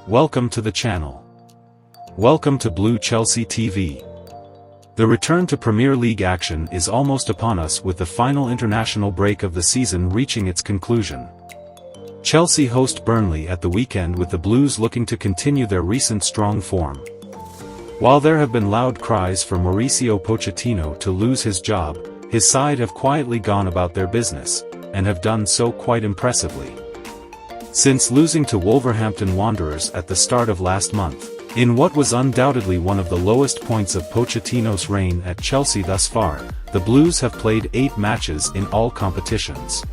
Welcome to the channel. Welcome to Blue Chelsea TV. The return to Premier League action is almost upon us, with the final international break of the season reaching its conclusion. Chelsea host Burnley at the weekend, with the Blues looking to continue their recent strong form. While there have been loud cries for Mauricio Pochettino to lose his job, his side have quietly gone about their business, and have done so quite impressively. Since losing to Wolverhampton Wanderers at the start of last month, in what was undoubtedly one of the lowest points of Pochettino's reign at Chelsea thus far, the Blues have played 8 matches in all competitions.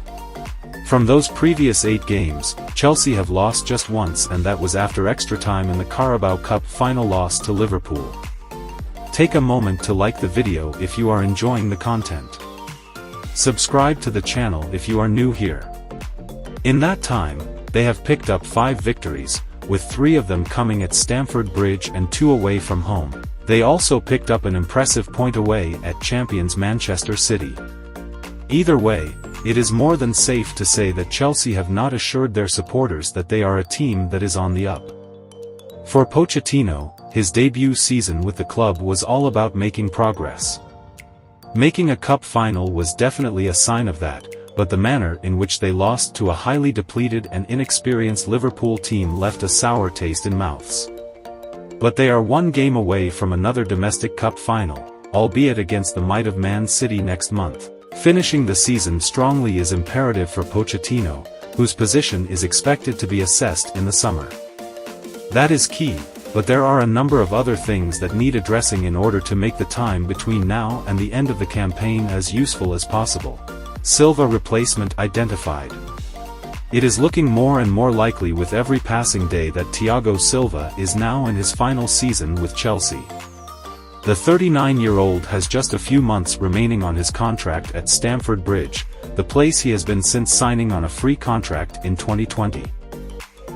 From those previous 8 games, Chelsea have lost just once, and that was after extra time in the Carabao Cup final loss to Liverpool. Take a moment to like the video if you are enjoying the content. Subscribe to the channel if you are new here. In that time, they have picked up 5 victories, with 3 of them coming at Stamford Bridge and 2 away from home. They also picked up an impressive point away at champions Manchester City. Either way, it is more than safe to say that Chelsea have not assured their supporters that they are a team that is on the up. For Pochettino, his debut season with the club was all about making progress. Making a cup final was definitely a sign of that, but the manner in which they lost to a highly depleted and inexperienced Liverpool team left a sour taste in mouths. But they are 1 game away from another domestic cup final, albeit against the might of Man City next month. Finishing the season strongly is imperative for Pochettino, whose position is expected to be assessed in the summer. That is key, but there are a number of other things that need addressing in order to make the time between now and the end of the campaign as useful as possible. Silva replacement identified. It is looking more and more likely with every passing day that Thiago Silva is now in his final season with Chelsea. The 39-year-old has just a few months remaining on his contract at Stamford Bridge, the place he has been since signing on a free contract in 2020.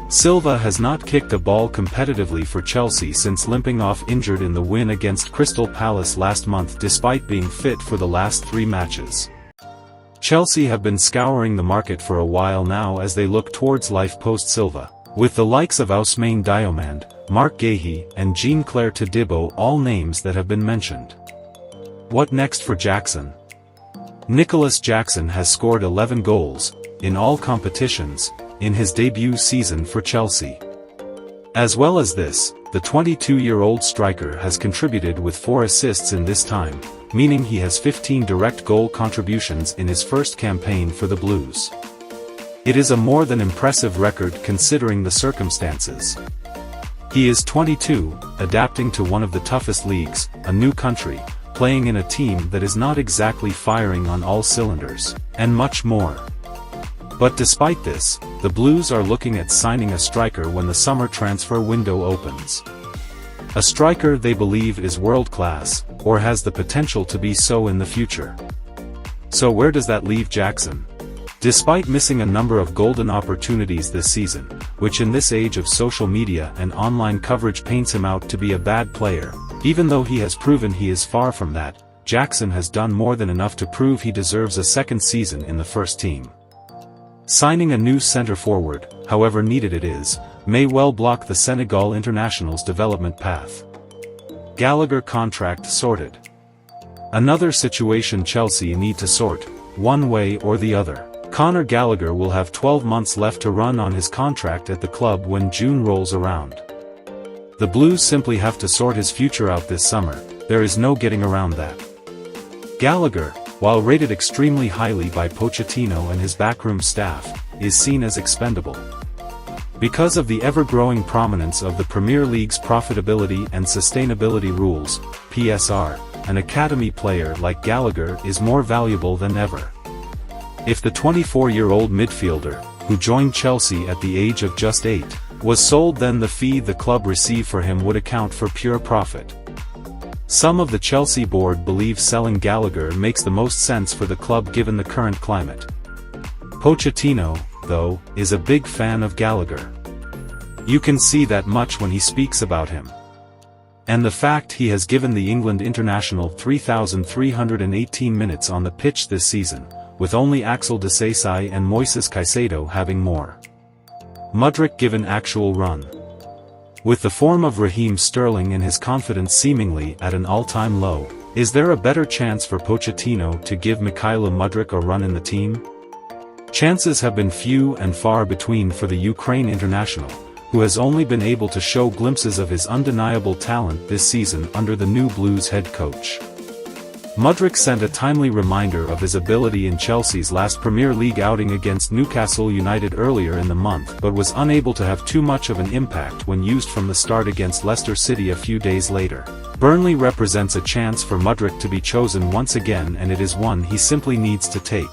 Silva has not kicked a ball competitively for Chelsea since limping off injured in the win against Crystal Palace last month, despite being fit for the last 3 matches. Chelsea have been scouring the market for a while now as they look towards life post-Silva, with the likes of Osimhen, Marc Guéhi, and Jean-Claire Todibo all names that have been mentioned. What next for Jackson? Nicholas Jackson has scored 11 goals, in all competitions, in his debut season for Chelsea. As well as this, the 22-year-old striker has contributed with 4 assists in this time, meaning he has 15 direct goal contributions in his first campaign for the Blues. It is a more than impressive record considering the circumstances. He is 22, adapting to one of the toughest leagues, a new country, playing in a team that is not exactly firing on all cylinders, and much more. But despite this, the Blues are looking at signing a striker when the summer transfer window opens. A striker they believe is world-class, or has the potential to be so in the future. So where does that leave Jackson? Despite missing a number of golden opportunities this season, which in this age of social media and online coverage paints him out to be a bad player, even though he has proven he is far from that, Jackson has done more than enough to prove he deserves a second season in the first team. Signing a new centre-forward, however needed it is, may well block the Senegal international's development path. Gallagher contract sorted. Another situation Chelsea need to sort, one way or the other. Conor Gallagher will have 12 months left to run on his contract at the club when June rolls around. The Blues simply have to sort his future out this summer, there is no getting around that. Gallagher, while rated extremely highly by Pochettino and his backroom staff, is seen as expendable. Because of the ever-growing prominence of the Premier League's profitability and sustainability rules, PSR, an academy player like Gallagher is more valuable than ever. If the 24-year-old midfielder, who joined Chelsea at the age of just 8, was sold, then the fee the club receive for him would account for pure profit. Some of the Chelsea board believe selling Gallagher makes the most sense for the club given the current climate. Pochettino, though, is a big fan of Gallagher. You can see that much when he speaks about him. And the fact he has given the England international 3,318 minutes on the pitch this season, with only Axel Disasi and Moises Caicedo having more. Mudryk given actual run. With the form of Raheem Sterling and his confidence seemingly at an all-time low, is there a better chance for Pochettino to give Mykhailo Mudryk a run in the team? Chances have been few and far between for the Ukraine international, who has only been able to show glimpses of his undeniable talent this season under the new Blues head coach. Mudryk sent a timely reminder of his ability in Chelsea's last Premier League outing against Newcastle United earlier in the month, but was unable to have too much of an impact when used from the start against Leicester City a few days later. Burnley represents a chance for Mudryk to be chosen once again, and it is one he simply needs to take.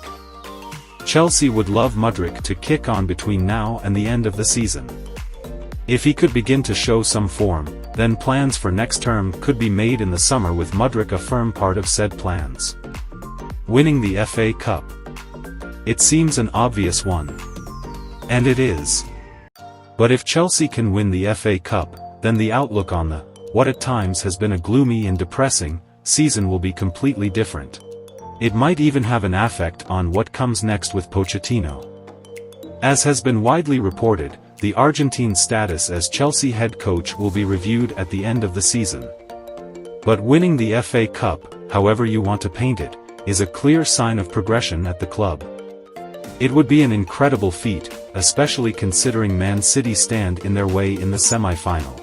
Chelsea would love Mudryk to kick on between now and the end of the season. If he could begin to show some form, then plans for next term could be made in the summer, with Mudryk a firm part of said plans. Winning the FA Cup. It seems an obvious one. And it is. But if Chelsea can win the FA Cup, then the outlook on the, what at times has been a gloomy and depressing, season will be completely different. It might even have an effect on what comes next with Pochettino. As has been widely reported, the Argentine's status as Chelsea head coach will be reviewed at the end of the season. But winning the FA Cup, however you want to paint it, is a clear sign of progression at the club. It would be an incredible feat, especially considering Man City stand in their way in the semi-final.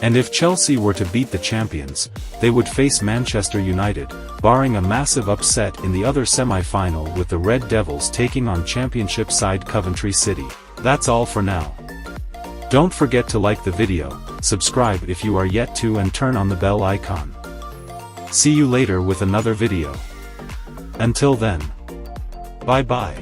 And if Chelsea were to beat the champions, they would face Manchester United, barring a massive upset in the other semi-final, with the Red Devils taking on Championship side Coventry City. That's all for now. Don't forget to like the video, subscribe if you are yet to, and turn on the bell icon. See you later with another video. Until then. Bye bye.